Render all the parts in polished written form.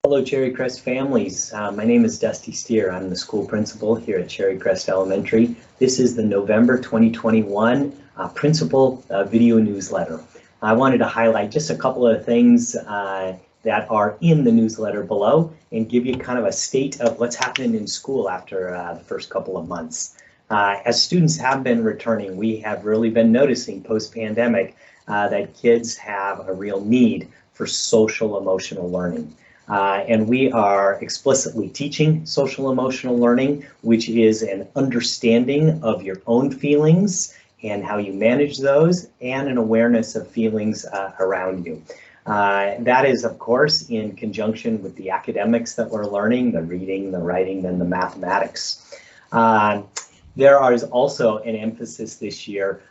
Hello, Cherry Crest families. My name is Dusty Steer. I'm the school principal here at Cherry Crest Elementary. This is the November 2021 principal video newsletter. I wanted to highlight just a couple of things that are in the newsletter below and give you kind of a state of what's happening in school after the first couple of months. As students have been returning, we have really been noticing post-pandemic that kids have a real need for social emotional learning. And we are explicitly teaching social emotional learning, which is an understanding of your own feelings and how you manage those, and an awareness of feelings around you. That is, of course, in conjunction with the academics that we're learning, the reading, the writing, and the mathematics. There is also an emphasis this year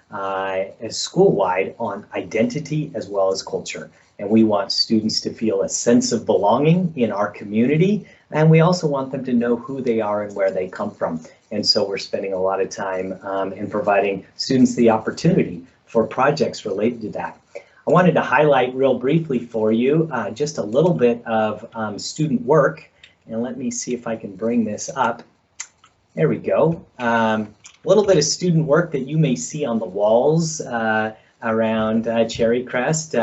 school-wide on identity as well as culture. And we want students to feel a sense of belonging in our community, and we also want them to know who they are and where they come from. And so we're spending a lot of time in providing students the opportunity for projects related to that. I wanted to highlight real briefly for you just a little bit of student work, and let me see if I can bring this up. There we go. A little bit of student work that you may see on the walls around Cherry Crest.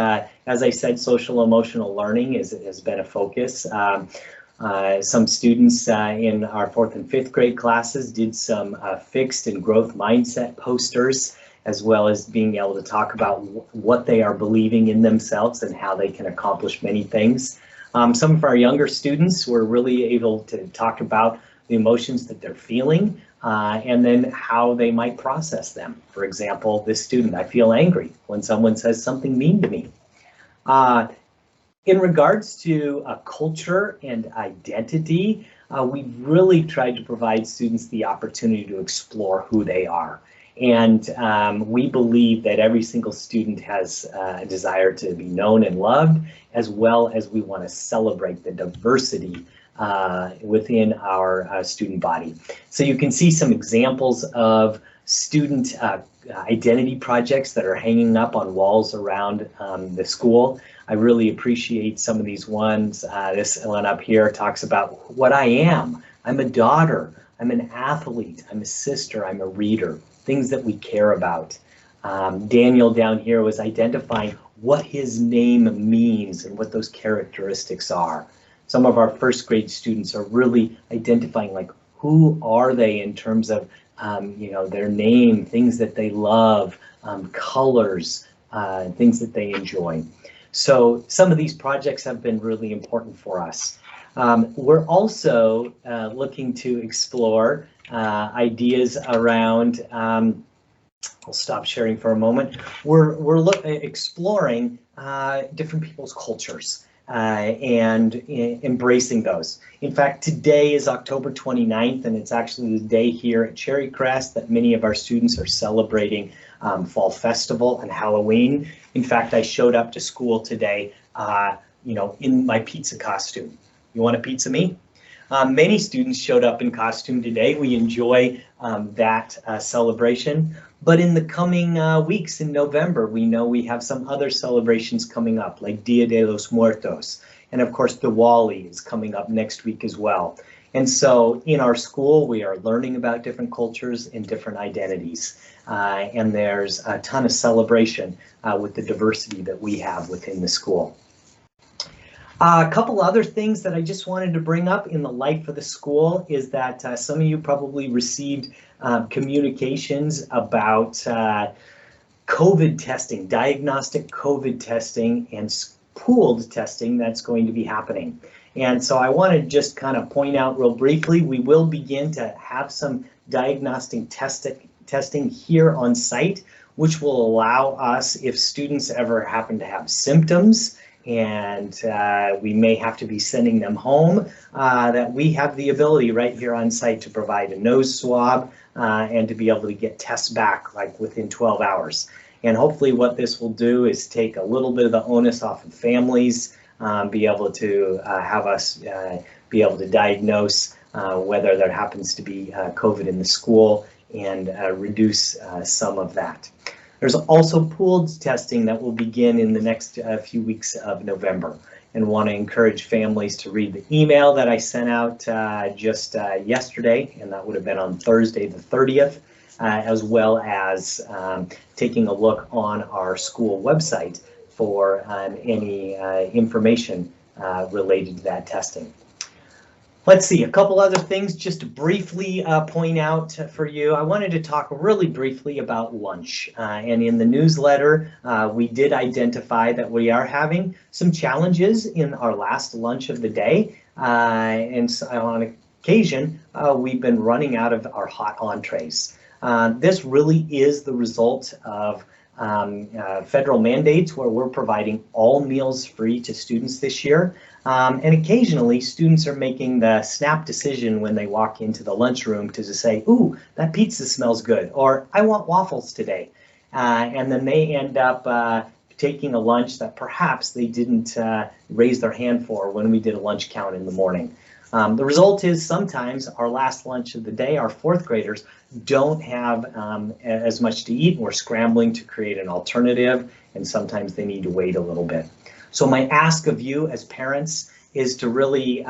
As I said, social emotional learning has been a focus. Some students in our 4th and 5th grade classes did some fixed and growth mindset posters, as well as being able to talk about what they are believing in themselves and how they can accomplish many things. Some of our younger students were really able to talk about the emotions that they're feeling, and then how they might process them. For example, this student, I feel angry when someone says something mean to me. In regards to culture and identity, we've really tried to provide students the opportunity to explore who they are. And we believe that every single student has a desire to be known and loved, as well as we want to celebrate the diversity within our student body. So you can see some examples of student identity projects that are hanging up on walls around the school. I really appreciate some of these ones. This one up here talks about what I am. I'm a daughter, I'm an athlete, I'm a sister, I'm a reader, things that we care about. Daniel down here was identifying what his name means and what those characteristics are. Some of our 1st grade students are really identifying, like, who are they in terms of their name, things that they love, colors, things that they enjoy. So some of these projects have been really important for us. We're also looking to explore ideas around, I'll stop sharing for a moment. We're exploring different people's cultures and embracing those. In fact, today is October 29th, and it's actually the day here at Cherry Crest that many of our students are celebrating Fall Festival and Halloween. In fact, I showed up to school today, in my pizza costume. You want a pizza me? Many students showed up in costume today. We enjoy that celebration. But in the coming weeks in November, we know we have some other celebrations coming up, like Dia de los Muertos. And of course, Diwali is coming up next week as well. And so in our school, we are learning about different cultures and different identities. And there's a ton of celebration with the diversity that we have within the school. A couple other things that I just wanted to bring up in the life of the school is that some of you probably received communications about COVID testing, diagnostic COVID testing, and pooled testing that's going to be happening. And so I want to just kind of point out real briefly, we will begin to have some diagnostic testing here on site, which will allow us, if students ever happen to have symptoms, and we may have to be sending them home, that we have the ability right here on site to provide a nose swab and to be able to get tests back like within 12 hours. And hopefully what this will do is take a little bit of the onus off of families, be able to have us be able to diagnose whether there happens to be COVID in the school and reduce some of that. There's also pooled testing that will begin in the next few weeks of November, and want to encourage families to read the email that I sent out just yesterday, and that would have been on Thursday the 30th, as well as taking a look on our school website for any information related to that testing. Let's see, a couple other things just to briefly point out for you. I wanted to talk really briefly about lunch. And in the newsletter, we did identify that we are having some challenges in our last lunch of the day. And so on occasion, we've been running out of our hot entrees. This really is the result of federal mandates where we're providing all meals free to students this year. And occasionally students are making the snap decision when they walk into the lunchroom to just say, ooh, that pizza smells good, or I want waffles today. And then they end up taking a lunch that perhaps they didn't raise their hand for when we did a lunch count in the morning. The result is sometimes our last lunch of the day, our fourth graders don't have as much to eat. We're scrambling to create an alternative, and sometimes they need to wait a little bit. So my ask of you as parents is to really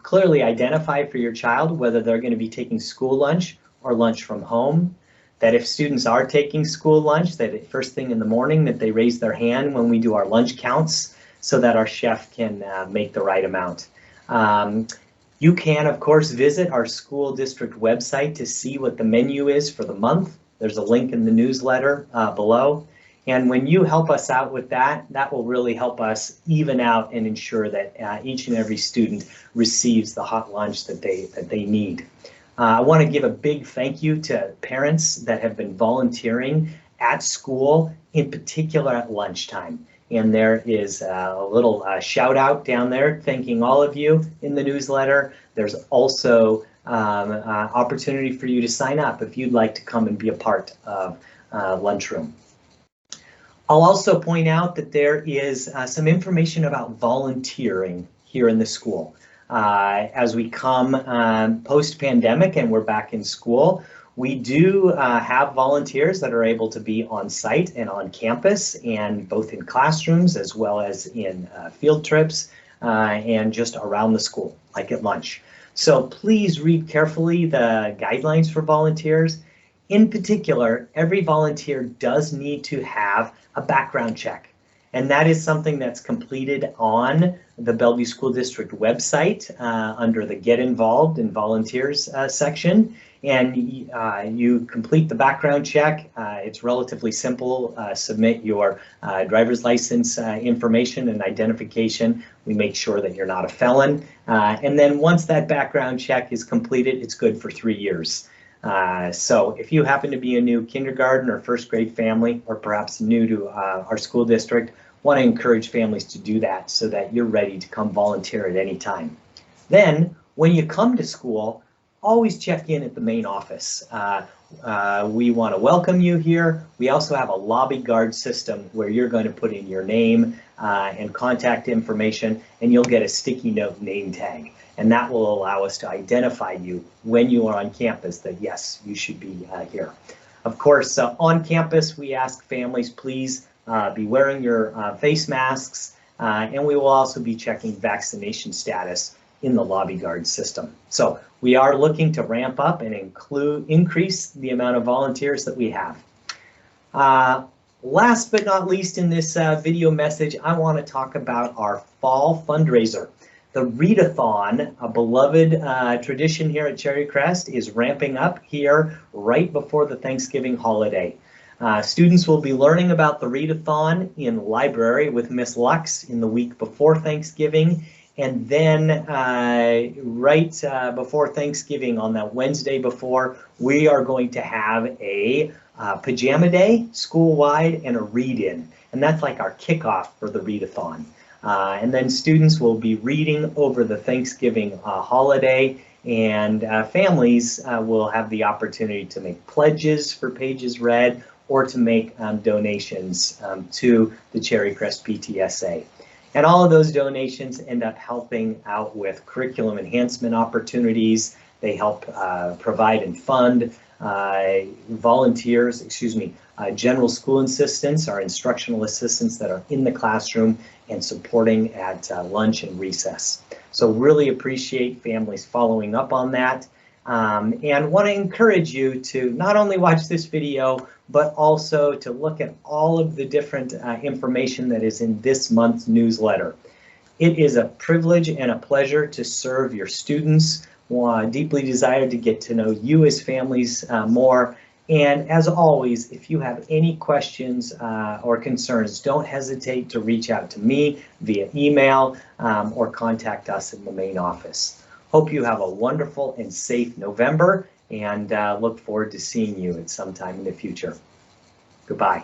clearly identify for your child whether they're going to be taking school lunch or lunch from home. That if students are taking school lunch, that first thing in the morning that they raise their hand when we do our lunch counts so that our chef can make the right amount. You can, of course, visit our school district website to see what the menu is for the month. There's a link in the newsletter below. And when you help us out with that, that will really help us even out and ensure that each and every student receives the hot lunch that they need. I want to give a big thank you to parents that have been volunteering at school, in particular at lunchtime. And there is a little shout out down there thanking all of you in the newsletter. There's also opportunity for you to sign up if you'd like to come and be a part of lunchroom. I'll also point out that there is some information about volunteering here in the school. As we come post-pandemic and we're back in school, we do have volunteers that are able to be on site and on campus, and both in classrooms as well as in field trips and just around the school, like at lunch. So please read carefully the guidelines for volunteers. In particular, every volunteer does need to have a background check, and that is something that's completed on the Bellevue School District website under the Get Involved and Volunteers section. And you complete the background check. It's relatively simple. Submit your driver's license information and identification. We make sure that you're not a felon. And then once that background check is completed, it's good for 3 years. So if you happen to be a new kindergarten or first grade family, or perhaps new to our school district, want to encourage families to do that so that you're ready to come volunteer at any time. Then when you come to school, always check in at the main office. We want to welcome you here. We also have a lobby guard system where you're going to put in your name and contact information, and you'll get a sticky note name tag. And that will allow us to identify you when you are on campus that, yes, you should be here. Of course, on campus, we ask families, please be wearing your face masks, and we will also be checking vaccination status in the lobby guard system. So we are looking to ramp up and increase the amount of volunteers that we have. Last but not least in this video message, I want to talk about our fall fundraiser. The readathon, a beloved tradition here at Cherry Crest, is ramping up here right before the Thanksgiving holiday. Students will be learning about the readathon in library with Miss Lux in the week before Thanksgiving, and then right before Thanksgiving, on that Wednesday before, we are going to have a pajama day school-wide and a read-in, and that's like our kickoff for the readathon. And then students will be reading over the Thanksgiving holiday, and families will have the opportunity to make pledges for pages read or to make donations to the Cherry Crest PTSA. And all of those donations end up helping out with curriculum enhancement opportunities They help provide and fund general school assistants, our instructional assistants that are in the classroom and supporting at lunch and recess. So really appreciate families following up on that, and want to encourage you to not only watch this video, but also to look at all of the different information that is in this month's newsletter. It is a privilege and a pleasure to serve your students. Deeply desire to get to know you as families more. And as always, if you have any questions or concerns, don't hesitate to reach out to me via email or contact us in the main office. Hope you have a wonderful and safe November, and look forward to seeing you at some time in the future. Goodbye.